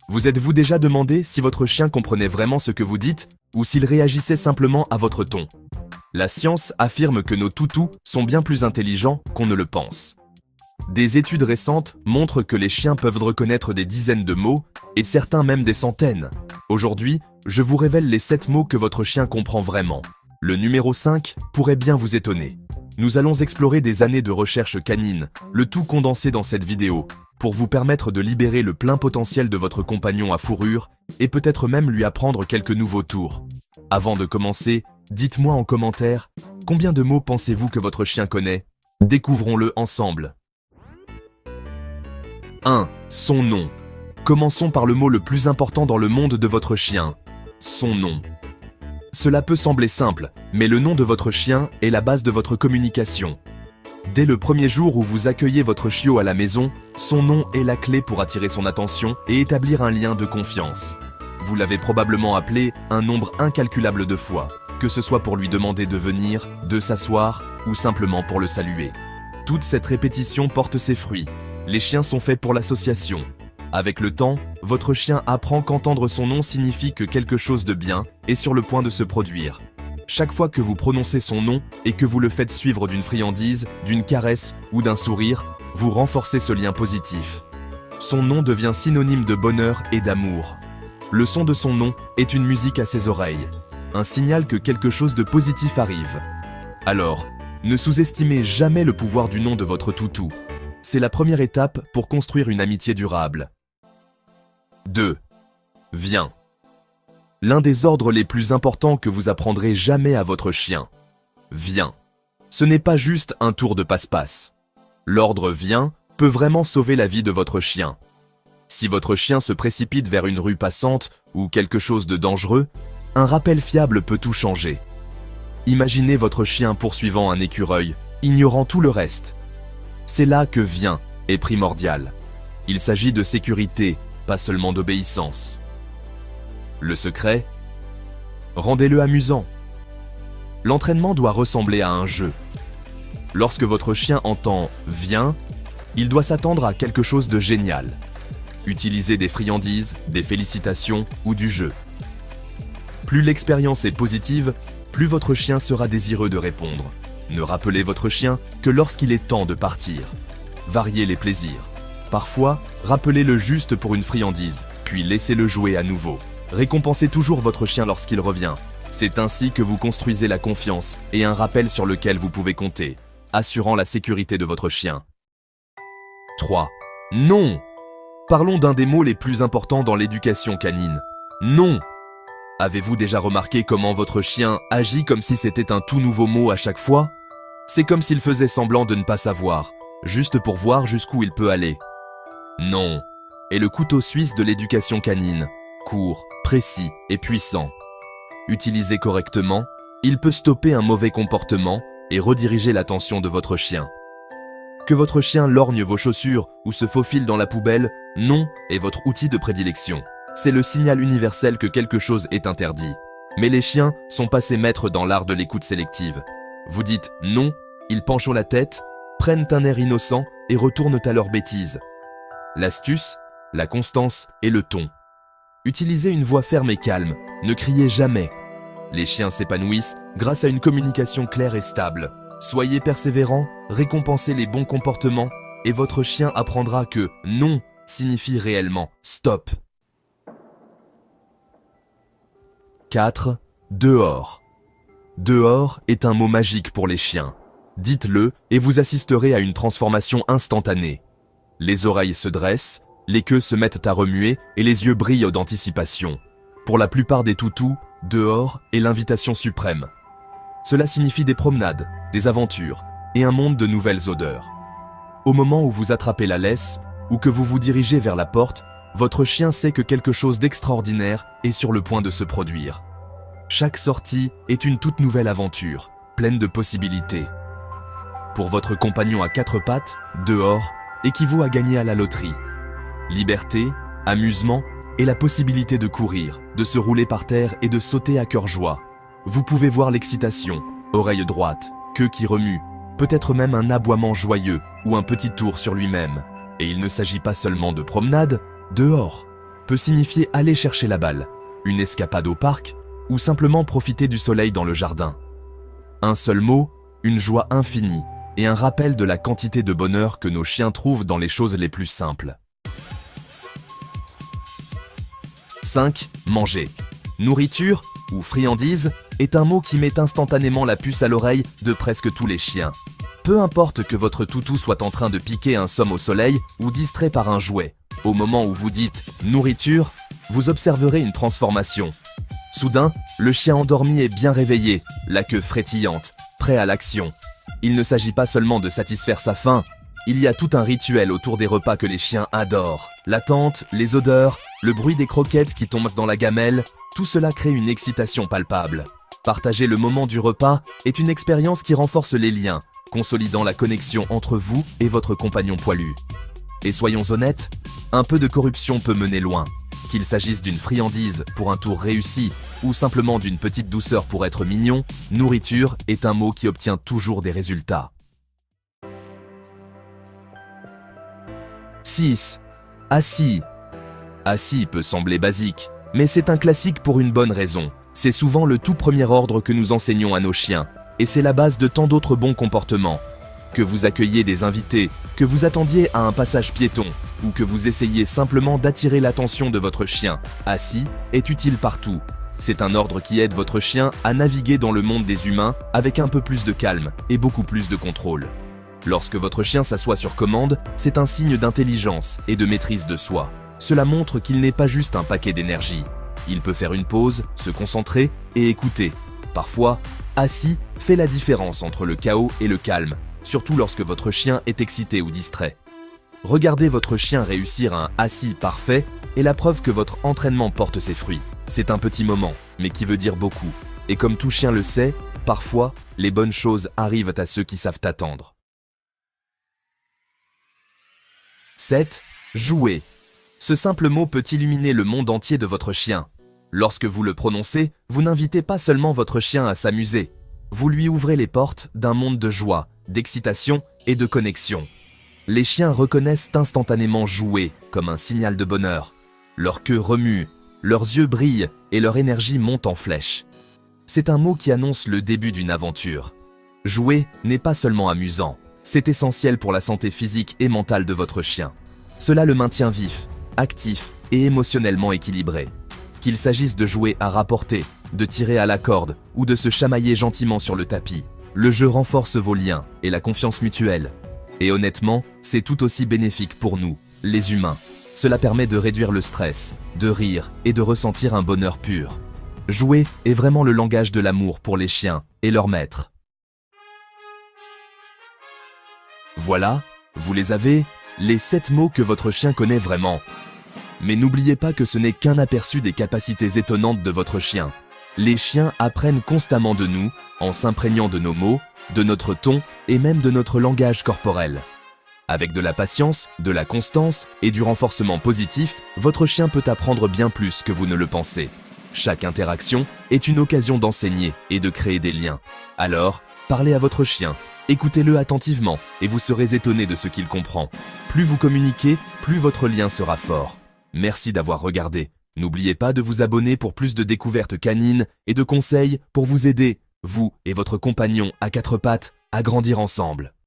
Vous êtes-vous déjà demandé si votre chien comprenait vraiment ce que vous dites ou s'il réagissait simplement à votre ton? La science affirme que nos toutous sont bien plus intelligents qu'on ne le pense. Des études récentes montrent que les chiens peuvent reconnaître des dizaines de mots et certains même des centaines. Aujourd'hui, je vous révèle les 7 mots que votre chien comprend vraiment. Le numéro 5 pourrait bien vous étonner. Nous allons explorer des années de recherche canine, le tout condensé dans cette vidéo, pour vous permettre de libérer le plein potentiel de votre compagnon à fourrure et peut-être même lui apprendre quelques nouveaux tours. Avant de commencer, dites-moi en commentaire, combien de mots pensez-vous que votre chien connaît? Découvrons-le ensemble. 1. Son nom. Commençons par le mot le plus important dans le monde de votre chien. Son nom. Cela peut sembler simple, mais le nom de votre chien est la base de votre communication. Dès le premier jour où vous accueillez votre chiot à la maison, son nom est la clé pour attirer son attention et établir un lien de confiance. Vous l'avez probablement appelé un nombre incalculable de fois, que ce soit pour lui demander de venir, de s'asseoir ou simplement pour le saluer. Toute cette répétition porte ses fruits. Les chiens sont faits pour l'association. Avec le temps, votre chien apprend qu'entendre son nom signifie que quelque chose de bien est sur le point de se produire. Chaque fois que vous prononcez son nom et que vous le faites suivre d'une friandise, d'une caresse ou d'un sourire, vous renforcez ce lien positif. Son nom devient synonyme de bonheur et d'amour. Le son de son nom est une musique à ses oreilles, un signal que quelque chose de positif arrive. Alors, ne sous-estimez jamais le pouvoir du nom de votre toutou. C'est la première étape pour construire une amitié durable. 2. Viens. L'un des ordres les plus importants que vous apprendrez jamais à votre chien. Viens. Ce n'est pas juste un tour de passe-passe. L'ordre viens peut vraiment sauver la vie de votre chien. Si votre chien se précipite vers une rue passante ou quelque chose de dangereux, un rappel fiable peut tout changer. Imaginez votre chien poursuivant un écureuil, ignorant tout le reste. C'est là que viens est primordial. Il s'agit de sécurité, pas seulement d'obéissance. Le secret? Rendez-le amusant. L'entraînement doit ressembler à un jeu. Lorsque votre chien entend « viens », il doit s'attendre à quelque chose de génial. Utilisez des friandises, des félicitations ou du jeu. Plus l'expérience est positive, plus votre chien sera désireux de répondre. Ne rappelez votre chien que lorsqu'il est temps de partir. Variez les plaisirs. Parfois, rappelez-le juste pour une friandise, puis laissez-le jouer à nouveau. Récompensez toujours votre chien lorsqu'il revient. C'est ainsi que vous construisez la confiance et un rappel sur lequel vous pouvez compter, assurant la sécurité de votre chien. 3. Non. Parlons d'un des mots les plus importants dans l'éducation canine. Non. Avez-vous déjà remarqué comment votre chien agit comme si c'était un tout nouveau mot à chaque fois? C'est comme s'il faisait semblant de ne pas savoir, juste pour voir jusqu'où il peut aller. Non est le couteau suisse de l'éducation canine, court, précis et puissant. Utilisé correctement, il peut stopper un mauvais comportement et rediriger l'attention de votre chien. Que votre chien lorgne vos chaussures ou se faufile dans la poubelle, non est votre outil de prédilection. C'est le signal universel que quelque chose est interdit. Mais les chiens sont passés maîtres dans l'art de l'écoute sélective. Vous dites non, ils penchent la tête, prennent un air innocent et retournent à leur bêtise. L'astuce, la constance et le ton. Utilisez une voix ferme et calme, ne criez jamais. Les chiens s'épanouissent grâce à une communication claire et stable. Soyez persévérant, récompensez les bons comportements et votre chien apprendra que non signifie réellement stop. 4. Dehors. Dehors est un mot magique pour les chiens. Dites-le et vous assisterez à une transformation instantanée. Les oreilles se dressent, les queues se mettent à remuer et les yeux brillent d'anticipation. Pour la plupart des toutous, dehors est l'invitation suprême. Cela signifie des promenades, des aventures et un monde de nouvelles odeurs. Au moment où vous attrapez la laisse ou que vous vous dirigez vers la porte, votre chien sait que quelque chose d'extraordinaire est sur le point de se produire. Chaque sortie est une toute nouvelle aventure, pleine de possibilités. Pour votre compagnon à 4 pattes, dehors équivaut à gagner à la loterie. Liberté, amusement et la possibilité de courir, de se rouler par terre et de sauter à cœur joie. Vous pouvez voir l'excitation, oreille droite, queue qui remue, peut-être même un aboiement joyeux ou un petit tour sur lui-même. Et il ne s'agit pas seulement de promenade, dehors. peut signifier aller chercher la balle, une escapade au parc ou simplement profiter du soleil dans le jardin. Un seul mot, une joie infinie et un rappel de la quantité de bonheur que nos chiens trouvent dans les choses les plus simples. 5. Manger. Nourriture ou friandise est un mot qui met instantanément la puce à l'oreille de presque tous les chiens. Peu importe que votre toutou soit en train de piquer un somme au soleil ou distrait par un jouet, au moment où vous dites « nourriture », vous observerez une transformation. Soudain, le chien endormi est bien réveillé, la queue frétillante, prêt à l'action. Il ne s'agit pas seulement de satisfaire sa faim, il y a tout un rituel autour des repas que les chiens adorent. L'attente, les odeurs, le bruit des croquettes qui tombent dans la gamelle, tout cela crée une excitation palpable. Partager le moment du repas est une expérience qui renforce les liens, consolidant la connexion entre vous et votre compagnon poilu. Et soyons honnêtes, un peu de corruption peut mener loin. Qu'il s'agisse d'une friandise pour un tour réussi ou simplement d'une petite douceur pour être mignon, nourriture est un mot qui obtient toujours des résultats. 6. Assis. Assis peut sembler basique, mais c'est un classique pour une bonne raison. C'est souvent le tout premier ordre que nous enseignons à nos chiens, et c'est la base de tant d'autres bons comportements. Que vous accueilliez des invités, que vous attendiez à un passage piéton, ou que vous essayiez simplement d'attirer l'attention de votre chien, assis est utile partout. C'est un ordre qui aide votre chien à naviguer dans le monde des humains avec un peu plus de calme et beaucoup plus de contrôle. Lorsque votre chien s'assoit sur commande, c'est un signe d'intelligence et de maîtrise de soi. Cela montre qu'il n'est pas juste un paquet d'énergie. Il peut faire une pause, se concentrer et écouter. Parfois, assis fait la différence entre le chaos et le calme, surtout lorsque votre chien est excité ou distrait. Regardez votre chien réussir un assis parfait est la preuve que votre entraînement porte ses fruits. C'est un petit moment, mais qui veut dire beaucoup. Et comme tout chien le sait, parfois, les bonnes choses arrivent à ceux qui savent attendre. 7. Jouer. Ce simple mot peut illuminer le monde entier de votre chien. Lorsque vous le prononcez, vous n'invitez pas seulement votre chien à s'amuser. Vous lui ouvrez les portes d'un monde de joie, d'excitation et de connexion. Les chiens reconnaissent instantanément jouer comme un signal de bonheur. Leur queue remue, leurs yeux brillent et leur énergie monte en flèche. C'est un mot qui annonce le début d'une aventure. Jouer n'est pas seulement amusant, c'est essentiel pour la santé physique et mentale de votre chien. Cela le maintient vif, actif et émotionnellement équilibré. Qu'il s'agisse de jouer à rapporter, de tirer à la corde ou de se chamailler gentiment sur le tapis, le jeu renforce vos liens et la confiance mutuelle. Et honnêtement, c'est tout aussi bénéfique pour nous, les humains. Cela permet de réduire le stress, de rire et de ressentir un bonheur pur. Jouer est vraiment le langage de l'amour pour les chiens et leurs maîtres. Voilà, vous les avez, les 7 mots que votre chien connaît vraiment. Mais n'oubliez pas que ce n'est qu'un aperçu des capacités étonnantes de votre chien. Les chiens apprennent constamment de nous, en s'imprégnant de nos mots, de notre ton et même de notre langage corporel. Avec de la patience, de la constance et du renforcement positif, votre chien peut apprendre bien plus que vous ne le pensez. Chaque interaction est une occasion d'enseigner et de créer des liens. Alors, parlez à votre chien, écoutez-le attentivement et vous serez étonné de ce qu'il comprend. Plus vous communiquez, plus votre lien sera fort. Merci d'avoir regardé. N'oubliez pas de vous abonner pour plus de découvertes canines et de conseils pour vous aider, vous et votre compagnon à 4 pattes, à grandir ensemble.